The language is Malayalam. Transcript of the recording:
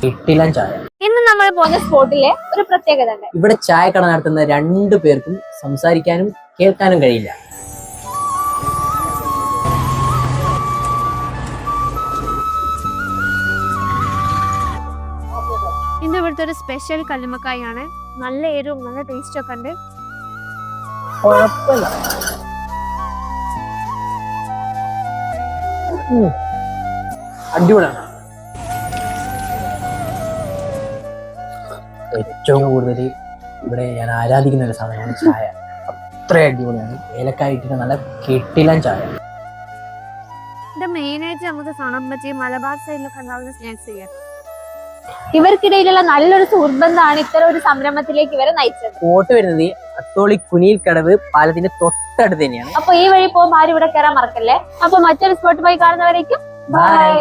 കിട്ടില്ല ചായ. ഇന്ന് നമ്മൾ പോകുന്ന സ്പോട്ടിലെ ഒരു പ്രത്യേകത ഉണ്ട്. ഇവിടെ ചായക്കട നടത്തുന്ന 2 പേർക്കും സംസാരിക്കാനും കേൾക്കാനും കഴിയില്ല. ഇന്ന് ഇവിടുത്തെ ഒരു സ്പെഷ്യൽ കല്ലുമ്മക്കായാണ്. നല്ല എരിവും നല്ല ടേസ്റ്റും ഒക്കെ ഉണ്ട്. കുഴപ്പമില്ല. അടിപൊളിയാണ്. ഏറ്റവും കൂടുതൽ ഇവിടെ ഞാൻ ആരാധിക്കുന്ന ഒരു സാധനമാണ് ചായ. അത്ര അടിപൊളിയാണ്. ഏലക്കായ ഇട്ടിട്ട് നല്ല കിട്ടില്ല ചായ. ഇത് മെയിനായിട്ട് നമുക്ക് കാണാൻ പറ്റിയ മലബാർ സൈഡിലൊക്കെ ഉണ്ടാവുന്ന സ്നാക്സ് ചെയ്യാൻ. ഇവർക്കിടയിലുള്ള നല്ലൊരു സുഹൃബന്ധമാണ് ഇത്തരം ഒരു സംരംഭത്തിലേക്ക് ഇവരെ നയിച്ചത്. കോട്ട് വരുന്നത് അത്തോളി കുനിയിൽ കടവ് പാലത്തിന്റെ തൊട്ടടുത്ത് തന്നെയാണ്. അപ്പൊ ഈ വഴി പോകുമ്പോൾ ആരും ഇവിടെ കയറാൻ മറക്കല്ലേ. അപ്പൊ മറ്റൊരു സ്പോട്ട് പോയി കാണുന്നവരേക്കും ബൈ.